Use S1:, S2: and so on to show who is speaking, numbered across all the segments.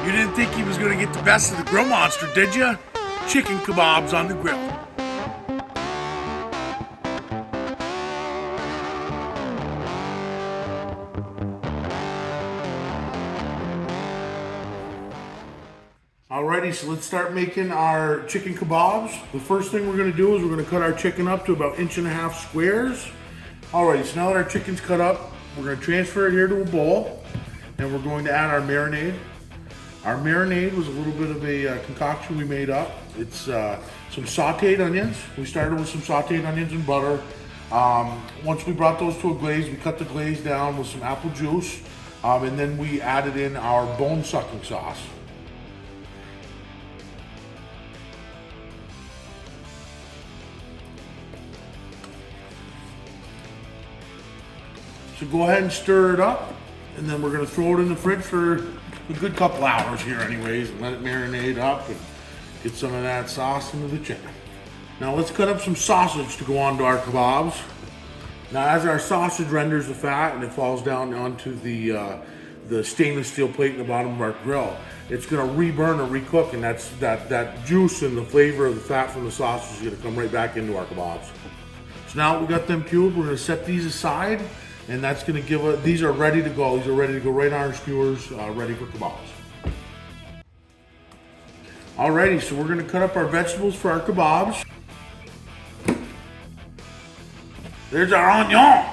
S1: You didn't think he was going to get the best of the Grill Monster, did you? Chicken kebabs on the grill. Alrighty, so let's start making our chicken kebabs. The first thing we're going to do is we're going to cut our chicken up to about 1.5 inch squares. Alrighty, so now that our chicken's cut up, we're going to transfer it here to a bowl, and we're going to add our marinade. Our marinade was a little bit of a concoction we made up. It's some sauteed onions. We started with some sauteed onions and butter. Once we brought those to a glaze, we cut the glaze down with some apple juice, and then we added in our bone-sucking sauce. So go ahead and stir it up, and then we're going to throw it in the fridge for a good couple hours here anyways, and let it marinate up and get some of that sauce into the chicken. Now let's cut up some sausage to go onto our kebabs. Now as our sausage renders the fat and it falls down onto the stainless steel plate in the bottom of our grill, it's going to reburn or recook, and that juice and the flavor of the fat from the sausage is going to come right back into our kebabs. So now we got them cubed, we're going to set these aside. And that's going to give us, these are ready to go. These are ready to go right on our skewers, ready for kebabs. Alrighty, so we're going to cut up our vegetables for our kebabs. There's our onion.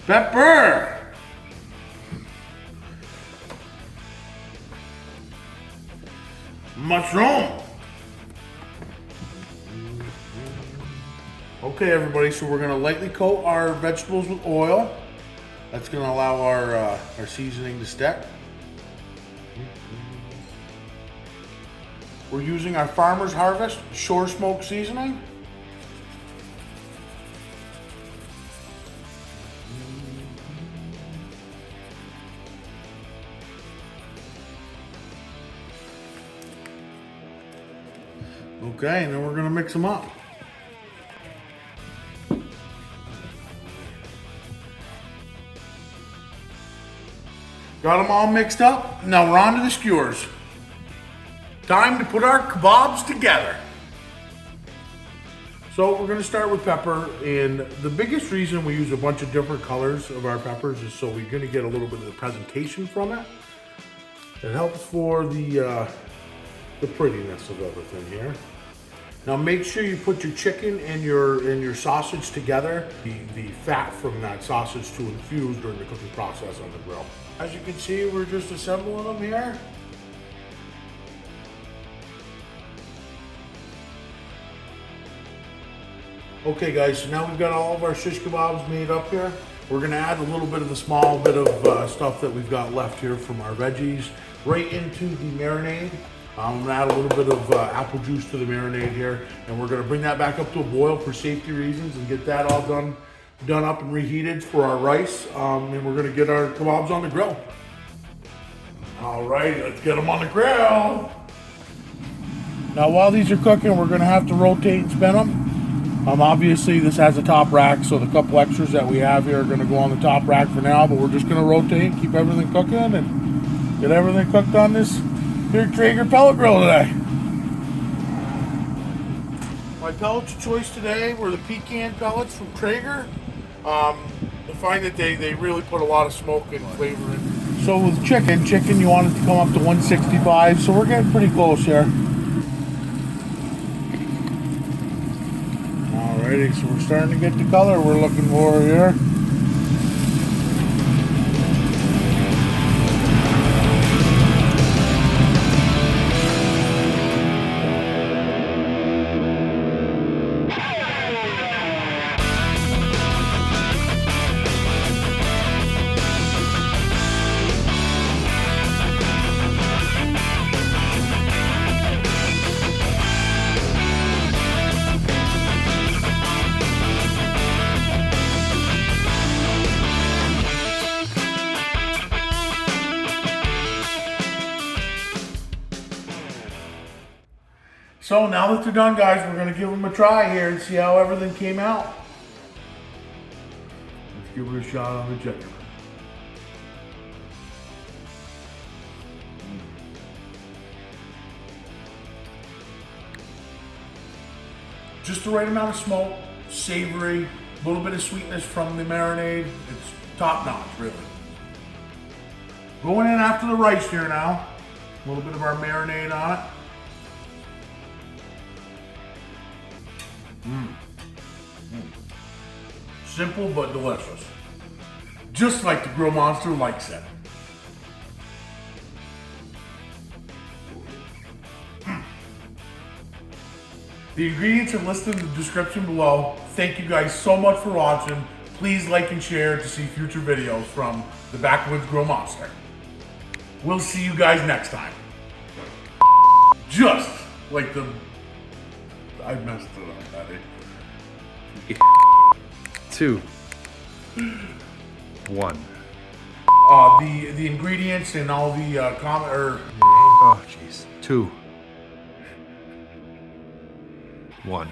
S1: Pepper. Mushroom. Okay, everybody, so we're going to lightly coat our vegetables with oil. That's going to allow our seasoning to stick. We're using our Farmer's Harvest Shore Smoke seasoning. Okay, and then we're going to mix them up. Got them all mixed up. Now we're on to the skewers. Time to put our kebabs together. So we're going to start with pepper, and the biggest reason we use a bunch of different colors of our peppers is so we're going to get a little bit of the presentation from it. It helps for the prettiness of everything here. Now make sure you put your chicken and your sausage together. The fat from that sausage to infuse during the cooking process on the grill. As you can see, we're just assembling them here. Okay guys, so now we've got all of our shish kebabs made up here. We're gonna add a little bit of the small bit of stuff that we've got left here from our veggies right into the marinade. I'm gonna add a little bit of apple juice to the marinade here, and we're gonna bring that back up to a boil for safety reasons and get that all done up and reheated for our rice, and we're gonna get our kebabs on the grill. All right, let's get them on the grill. Now while these are cooking, we're gonna have to rotate and spin them. Obviously this has a top rack, so the couple extras that we have here are gonna go on the top rack for now, but we're just gonna rotate, keep everything cooking, and get everything cooked on this here Traeger pellet grill today. My pellets of choice today were the Pecan pellets from Traeger. I find that they really put a lot of smoke and flavor in. So with chicken you want it to come up to 165, so we're getting pretty close here. Alrighty, so we're starting to get the color we're looking for here. So now that they're done, guys, we're gonna give them a try here and see how everything came out. Let's give it a shot on the Traeger. Just the right amount of smoke, savory, a little bit of sweetness from the marinade. It's top notch, really. Going in after the rice here now. A little bit of our marinade on it. Simple but delicious. Just like the Grill Monster likes it. The ingredients are listed in the description below. Thank you guys so much for watching. Please like and share to see future videos from the Backwoods Grill Monster. We'll see you guys next time. Just like the... I messed it up, buddy.
S2: 2, 1.
S1: The ingredients and all the
S2: Oh jeez. 2, 1.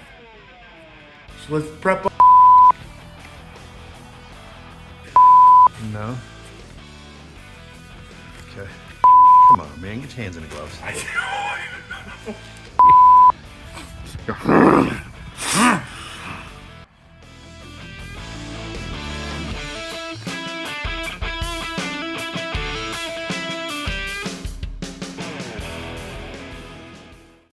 S1: So let's prep up.
S2: No. Okay. Come on, man. Get your hands in the gloves.
S1: I know.